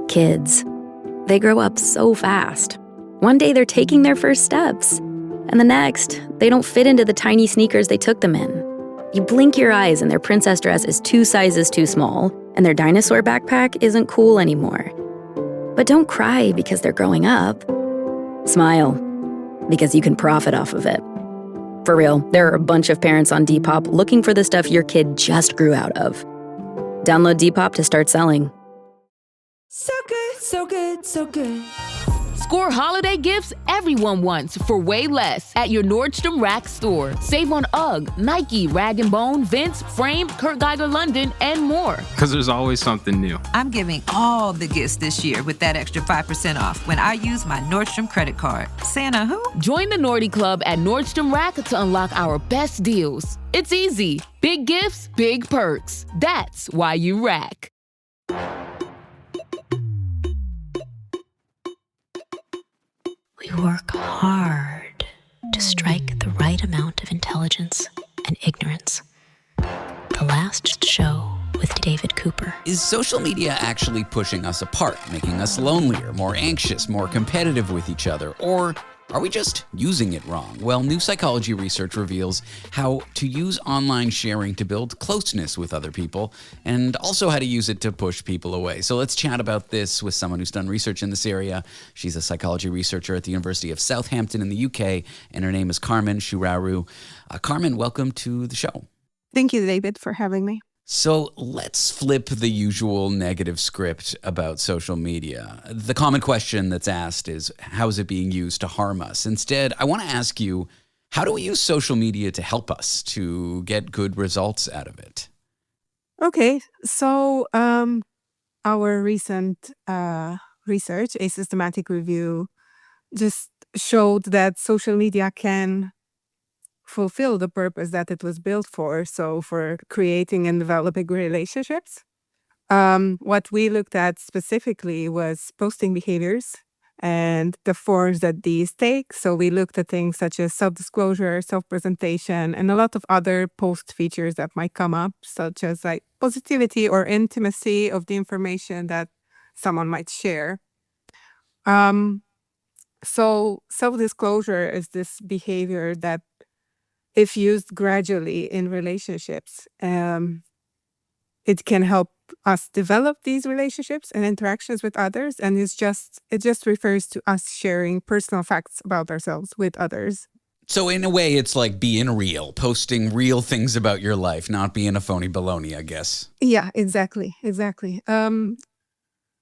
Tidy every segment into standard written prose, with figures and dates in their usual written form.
Kids. They grow up so fast. One day they're taking their first steps, and the next, they don't fit into the tiny sneakers they took them in. You blink your eyes and their princess dress is 2 sizes too small, and their dinosaur backpack isn't cool anymore. But don't cry because they're growing up. Smile, because you can profit off of it. For real, there are a bunch of parents on Depop looking for the stuff your kid just grew out of. Download Depop to start selling. So good, so good, so good. Score holiday gifts everyone wants for way less at your Nordstrom Rack store. Save on UGG, Nike, Rag & Bone, Vince, Frame, Kurt Geiger London, and more. Because there's always something new. I'm giving all the gifts this year with that extra 5% off when I use my Nordstrom credit card. Santa who? Join the Nordy Club at Nordstrom Rack to unlock our best deals. It's easy. Big gifts, big perks. That's why you rack. We work hard to strike the right amount of intelligence and ignorance. The Last Show with David Cooper. Is social media actually pushing us apart, making us lonelier, more anxious, more competitive with each other? Or are we just using it wrong? Well, new psychology research reveals how to use online sharing to build closeness with other people and also how to use it to push people away. So let's chat about this with someone who's done research in this area. She's a psychology researcher at the University of Southampton in the UK, and her name is Carmen Surariu. Carmen, welcome to the show. Thank you, David, for having me. So let's flip the usual negative script about social media. The common question that's asked is, how is it being used to harm us? Instead, I want to ask you, how do we use social media to help us, to get good results out of it? Okay, so our recent research, a systematic review, just showed that social media can fulfill the purpose that it was built for, so for creating and developing relationships. What we looked at specifically was posting behaviors and the forms that these take. So we looked at things such as self-disclosure, self-presentation, and a lot of other post features that might come up, such as like positivity or intimacy of the information that someone might share. So self-disclosure is this behavior that, if used gradually in relationships, it can help us develop these relationships and interactions with others. And it just refers to us sharing personal facts about ourselves with others. So in a way, it's like being real, posting real things about your life, not being a phony baloney, I guess. Yeah, exactly.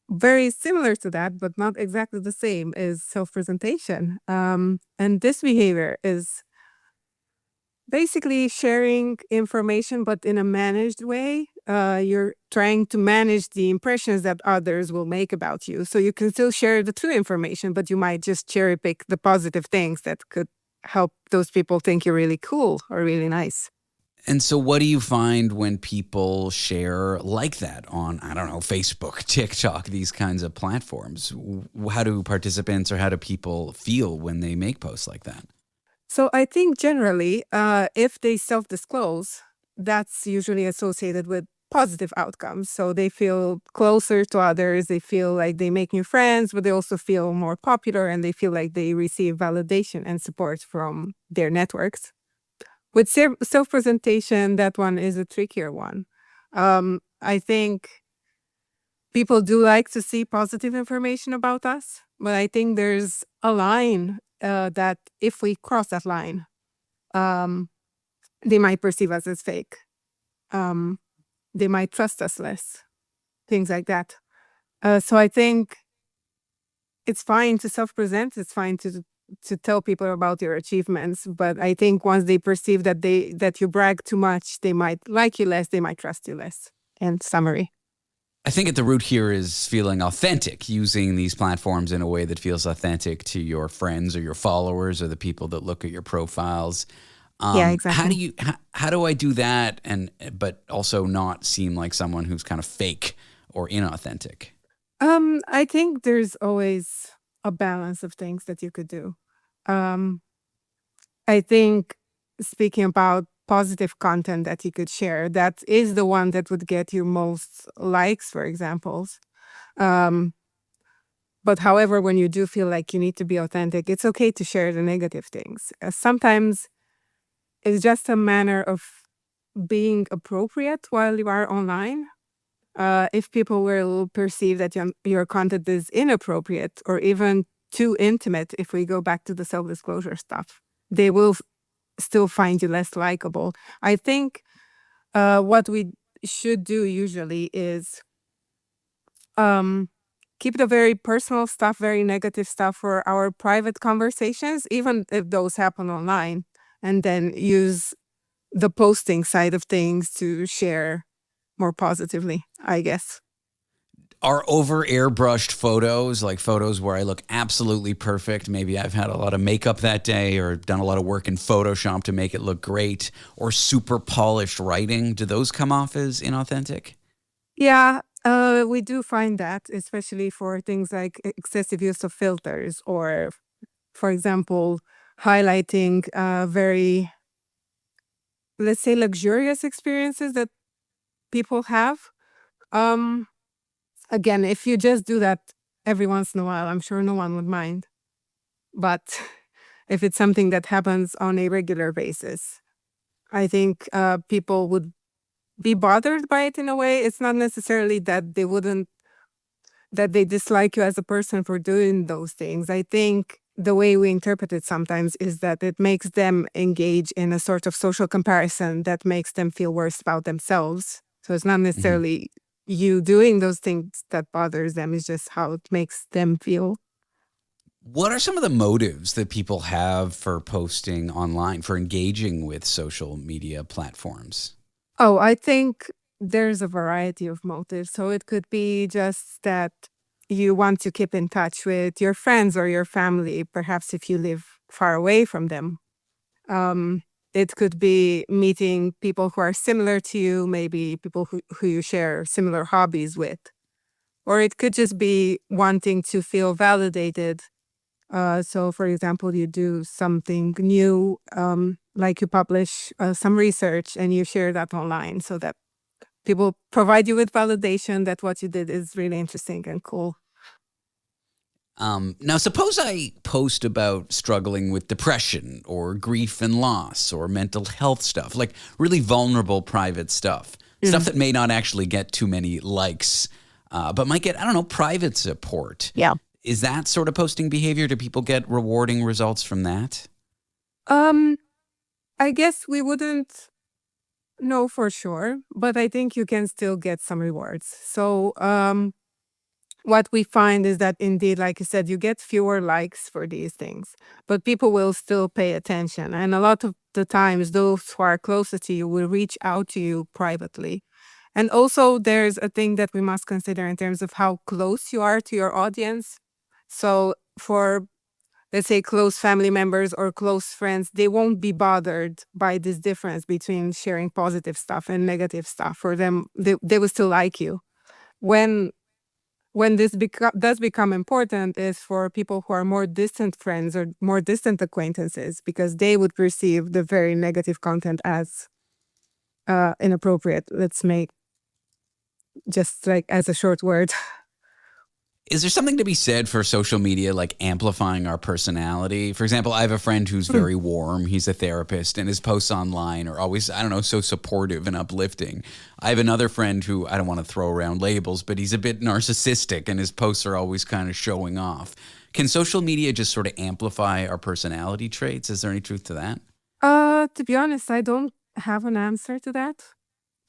Very similar to that, but not exactly the same, is self-presentation. And this behavior is basically sharing information, but in a managed way. You're trying to manage the impressions that others will make about you. So you can still share the true information, but you might just cherry pick the positive things that could help those people think you're really cool or really nice. And so what do you find when people share like that on, I don't know, Facebook, TikTok, these kinds of platforms? How do participants or how do people feel when they make posts like that? So I think generally, if they self-disclose, that's usually associated with positive outcomes. So they feel closer to others, they feel like they make new friends, but they also feel more popular and they feel like they receive validation and support from their networks. With self-presentation, that one is a trickier one. I think people do like to see positive information about us, but I think there's a line that if we cross that line, they might perceive us as fake. They might trust us less, things like that. So I think it's fine to self-present. It's fine to tell people about your achievements. But I think once they perceive that you brag too much, they might like you less. They might trust you less. In summary. I think at the root here is feeling authentic, using these platforms in a way that feels authentic to your friends or your followers or the people that look at your profiles. Yeah, exactly. How do I do that but also not seem like someone who's kind of fake or inauthentic? I think there's always a balance of things that you could do. I think speaking about positive content that you could share, that is the one that would get you most likes, for example. But however, when you do feel like you need to be authentic, it's okay to share the negative things. Sometimes it's just a manner of being appropriate while you are online. If people will perceive that your content is inappropriate or even too intimate, if we go back to the self-disclosure stuff, they will still find you less likable. I think what we should do usually is keep the very personal stuff, very negative stuff for our private conversations, even if those happen online, and then use the posting side of things to share more positively, I guess. Are over airbrushed photos, like photos where I look absolutely perfect? Maybe I've had a lot of makeup that day or done a lot of work in Photoshop to make it look great, or super polished writing. Do those come off as inauthentic? Yeah, we do find that, especially for things like excessive use of filters or, for example, highlighting very, let's say, luxurious experiences that people have. Um, Again, if you just do that every once in a while, I'm sure no one would mind. But if it's something that happens on a regular basis, I think people would be bothered by it in a way. It's not necessarily that they dislike you as a person for doing those things. I think the way we interpret it sometimes is that it makes them engage in a sort of social comparison that makes them feel worse about themselves. So it's not Mhm. necessarily you doing those things that bothers them, it's just how it makes them feel. What are some of the motives that people have for posting online, for engaging with social media platforms? Oh, I think there's a variety of motives. So it could be just that you want to keep in touch with your friends or your family, perhaps if you live far away from them. Um, it could be meeting people who are similar to you, maybe people who you share similar hobbies with. Or it could just be wanting to feel validated. So, for example, you do something new, like you publish some research and you share that online so that people provide you with validation that what you did is really interesting and cool. Now, suppose I post about struggling with depression or grief and loss or mental health stuff, like really vulnerable private stuff, stuff Mm. that may not actually get too many likes, but might get, I don't know, private support. Yeah. Is that sort of posting behavior? Do people get rewarding results from that? Um, I guess we wouldn't know for sure, but I think you can still get some rewards. So, what we find is that indeed, like you said, you get fewer likes for these things, but people will still pay attention. And a lot of the times, those who are closest to you will reach out to you privately. And also, there's a thing that we must consider in terms of how close you are to your audience. So, for let's say close family members or close friends, they won't be bothered by this difference between sharing positive stuff and negative stuff. For them, they will still like you. When this does become important is for people who are more distant friends or more distant acquaintances, because they would perceive the very negative content as inappropriate. Let's make just like as a short word. Is there something to be said for social media, like amplifying our personality? For example, I have a friend who's very warm. He's a therapist, and his posts online are always, I don't know, so supportive and uplifting. I have another friend who, I don't want to throw around labels, but he's a bit narcissistic, and his posts are always kind of showing off. Can social media just sort of amplify our personality traits? Is there any truth to that? To be honest, I don't have an answer to that.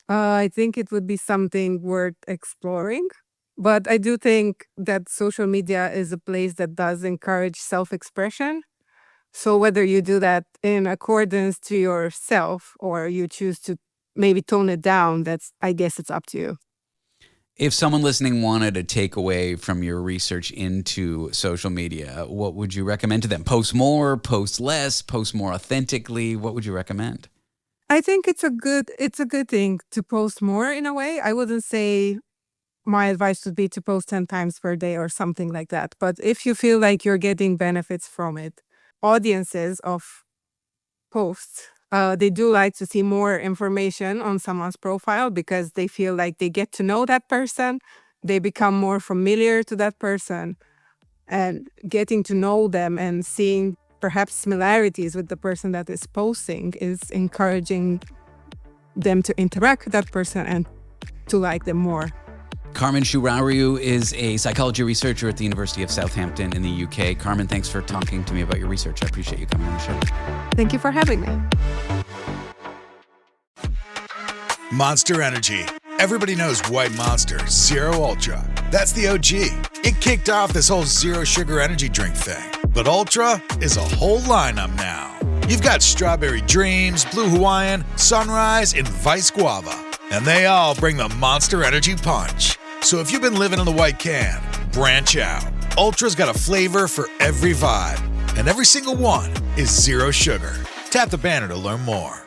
I think it would be something worth exploring. But I do think that social media is a place that does encourage self expression. So whether you do that in accordance to yourself or you choose to maybe tone it down, I guess it's up to you. If someone listening wanted a takeaway from your research into social media, what would you recommend to them? Post more, post less, post more authentically? What would you recommend? I think it's a good thing to post more in a way. I wouldn't say my advice would be to post 10 times per day or something like that. But if you feel like you're getting benefits from it, audiences of posts, they do like to see more information on someone's profile because they feel like they get to know that person, they become more familiar to that person. and getting to know them and seeing perhaps similarities with the person that is posting is encouraging them to interact with that person and to like them more. Carmen Surariu is a psychology researcher at the University of Southampton in the UK. Carmen, thanks for talking to me about your research. I appreciate you coming on the show. Thank you for having me. Monster Energy. Everybody knows White Monster Zero Ultra. That's the OG. It kicked off this whole zero sugar energy drink thing. But Ultra is a whole lineup now. You've got Strawberry Dreams, Blue Hawaiian, Sunrise, and Vice Guava. And they all bring the Monster Energy punch. So if you've been living in the white can, branch out. Ultra's got a flavor for every vibe. And every single one is zero sugar. Tap the banner to learn more.